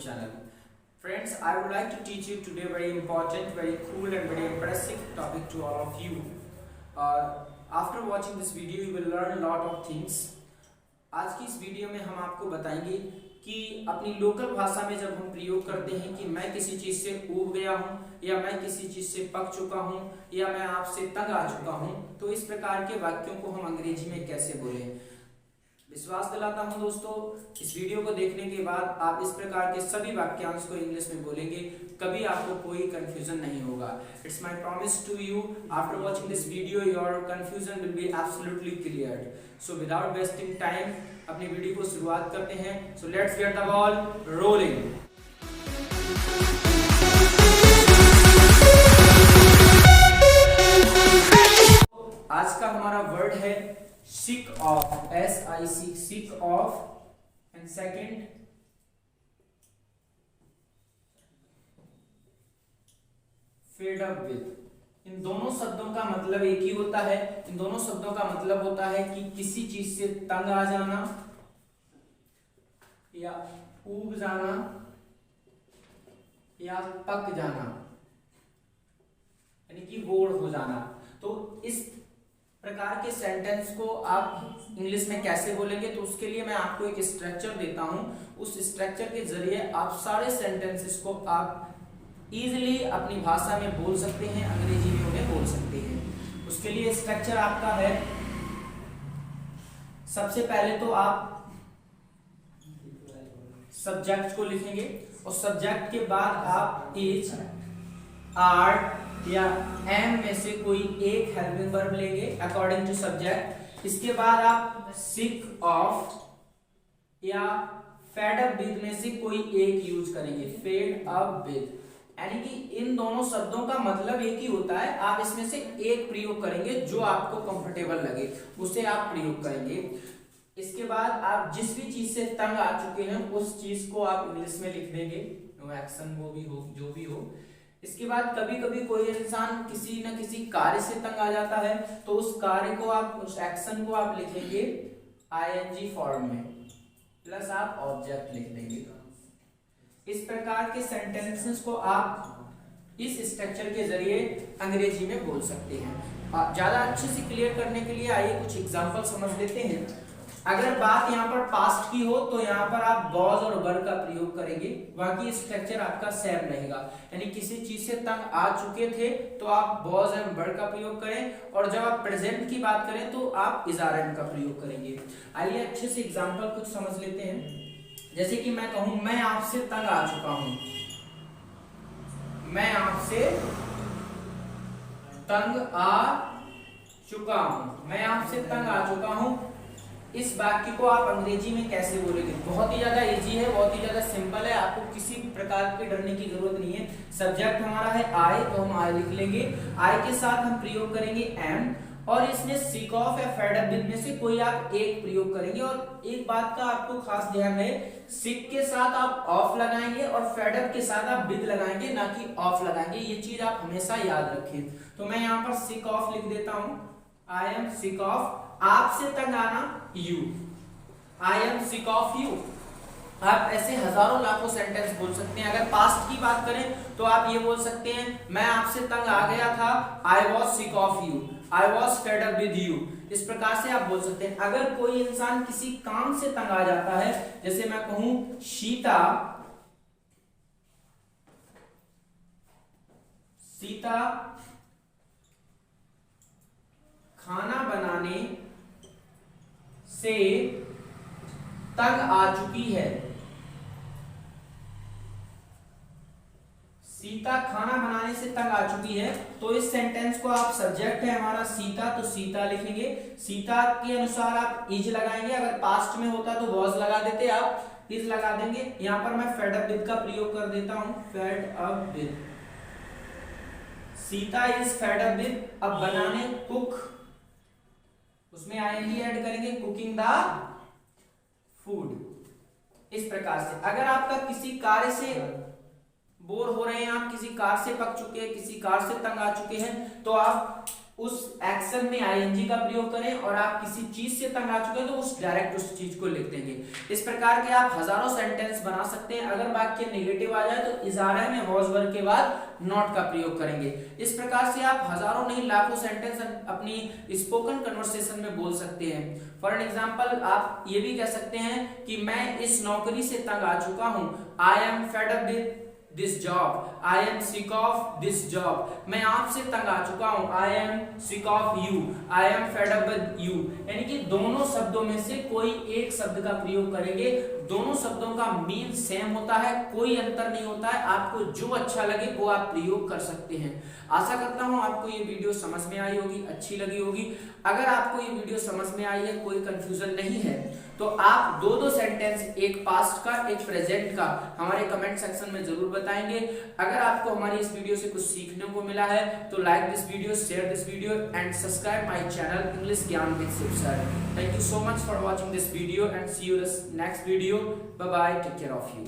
channel. Friends, I would like to teach you today very important, very cool and very impressive topic to all of you. After watching this video, you will learn a lot of things. आज की इस video में हम आपको बताएंगे कि अपनी local भाषा में जब हम प्रयोग करते हैं कि मैं किसी चीज से ऊब गया हूँ या मैं किसी चीज से पक चुका हूँ या मैं आपसे तंग आ चुका हूँ, तो इस प्रकार के वाक्यों को हम अंग्रेजी में कैसे बोलें। विश्वास दिलाता हूं दोस्तों, इस वीडियो को देखने के बाद आप इस प्रकार के सभी वाक्यांश को इंग्लिश में बोलेंगे, कभी आपको कोई कंफ्यूजन नहीं होगा। It's my promise to you, after watching this video your confusion will be absolutely cleared. So without wasting time अपनी वीडियो को शुरुआत करते हैं। So let's get the ball rolling. आज का हमारा वर्ड है sick of, SIC, sick of, and second fed up with। इन दोनों शब्दों का मतलब एक ही होता है। इन दोनों शब्दों का मतलब होता है कि किसी चीज से तंग आ जाना या ऊब जाना या पक जाना, यानी कि बोर हो जाना। तो इस प्रकार के सेंटेंस को आप इंग्लिश में कैसे बोलेंगे, तो उसके लिए मैं आपको एक स्ट्रक्चर देता हूं। उस स्ट्रक्चर के जरिए आप सारे सेंटेंसेस को आप इजीली अपनी भाषा में बोल सकते हैं, अंग्रेजी में उन्हें बोल सकते हैं। उसके लिए स्ट्रक्चर आपका है, सबसे पहले तो आप सब्जेक्ट को लिखेंगे और सब्जेक्ट के बाद आप इज, आर या एम में से कोई एक हेल्पिंग वर्ब लेंगे अकॉर्डिंग टू सब्जेक्ट। इसके बाद आप सिक ऑफ या फेड अप विद में से कोई एक यूज करेंगे, फेड अप विद, यानी कि इन दोनों शब्दों का मतलब एक ही होता है। आप इसमें से एक प्रयोग करेंगे, जो आपको कंफर्टेबल लगे उसे आप प्रयोग करेंगे। इसके बाद आप जिस भी चीज से तंग आ चुके हैं उस चीज को आप इंग्लिश में लिख देंगे, नो एक्शन वो भी हो जो भी हो। इसके बाद कभी कभी कोई इंसान किसी न किसी कार्य से तंग आ जाता है, तो उस कार्य को आप, उस एक्शन को आप लिखेंगे आईएनजी फॉर्म में, प्लस आप ऑब्जेक्ट लिख देंगे। इस प्रकार के सेंटेंसेस को आप इस स्ट्रक्चर के जरिए अंग्रेजी में बोल सकते हैं। ज्यादा अच्छे से क्लियर करने के लिए आइए कुछ एग्जांपल समझ लेते हैं। अगर बात यहाँ पर पास्ट की हो तो यहाँ पर आप वॉज और वर का प्रयोग करेंगे, बाकी स्ट्रक्चर आपका सेम रहेगा। यानी किसी चीज से तंग आ चुके थे तो आप वॉज एंड वर का प्रयोग करें, और जब आप प्रेजेंट की बात करें तो आप इज आर एंड का प्रयोग करेंगे। आइए अच्छे से एग्जांपल कुछ समझ लेते हैं। जैसे कि मैं कहूं मैं आपसे तंग आ चुका हूं, मैं आपसे तंग आ चुका हूं, मैं आपसे तंग आ चुका हूं। इस वाक्य को आप अंग्रेजी में कैसे बोलेंगे? बहुत ही ज्यादा इजी है, बहुत ही ज्यादा सिंपल है, आपको किसी प्रकार के डरने की जरूरत नहीं है। सब्जेक्ट हमारा है आई, तो हम आई लिख लेंगे। आई के साथ हम प्रयोग करेंगे एम, और इसमें सिक ऑफ या फेड अप विद में से कोई आप एक प्रयोग करेंगे। और एक बात का आपको खास ध्यान है, सिक के साथ आप ऑफ लगाएंगे और फेड अप के साथ आप विद लगाएंगे, ना कि ऑफ लगाएंगे। ये चीज आप हमेशा याद रखें। तो मैं यहाँ पर सिक ऑफ लिख देता हूं, आई एम सिक ऑफ आपसे तंग आना, you, I am sick of you. आप ऐसे हजारों लाखों सेंटेंस बोल सकते हैं। अगर पास्ट की बात करें तो आप ये बोल सकते हैं मैं आपसे तंग आ गया था, I was sick of you, I was fed up with you. इस प्रकार से आप बोल सकते हैं। अगर कोई इंसान किसी काम से तंग आ जाता है, जैसे मैं कहूं सीता खाना बनाने से तंग आ चुकी है, सीता खाना बनाने से तंग आ चुकी है। तो इस सेंटेंस को आप, सब्जेक्ट है हमारा सीता, तो सीता लिखेंगे। सीता के अनुसार आप इज लगाएंगे। अगर पास्ट में होता तो वॉज लगा देते, आप इज लगा देंगे। यहां पर मैं फेड अप विद का प्रयोग कर देता हूं, fed up with, Sita is fed up with. अब बनाने कुक, उसमें आईएनजी ऐड करेंगे, कुकिंग द फूड। इस प्रकार से अगर आपका किसी कार्य से बोर हो रहे हैं, आप किसी कार से पक चुके हैं, किसी कार से तंग आ चुके हैं, तो आप उस एक्शन में आईएनजी का प्रयोग करें और आप किसी चीज से तंग आ चुके हैं तो उस डायरेक्ट उस चीज को लिख देंगे। इस प्रकार के आप हजारों सेंटेंस बना सकते हैं। अगर वाक्य नेगेटिव आ जाए तो इजारा में हॉज वर्ब के बाद नॉट का प्रयोग करेंगे। इस प्रकार से आप हजारों नहीं लाखों सेंटेंस अपनी स्पोकन कन्वर्सेशन में बोल सकते हैं। फॉर एग्जाम्पल आप ये भी कह सकते हैं कि मैं इस नौकरी से तंग आ चुका हूं, I am fed up with this job, I am sick of this job. मैं आपसे तंग आ चुका हूं, I am sick of you, I am fed up with you. यानी कि दोनों शब्दों में से कोई एक शब्द का प्रयोग करेंगे। दोनों शब्दों का मीन सेम होता है, कोई अंतर नहीं होता है। आपको जो अच्छा लगे वो आप प्रयोग कर सकते हैं। आशा करता हूं आपको ये वीडियो समझ में आई होगी, अच्छी लगी होगी। अगर आपको ये वीडियो समझ में आई है, कोई कंफ्यूजन नहीं है, तो आप दो सेंटेंस, एक पास्ट का एक प्रेजेंट का, हमारे कमेंट सेक्शन में जरूर बताएंगे। अगर आपको हमारी इस वीडियो से कुछ सीखने को मिला है तो like this video, share this video and subscribe my channel English Gyan with Shiv sir. Thank you so much for watching this video and see you in next video. Bye bye, take care of you.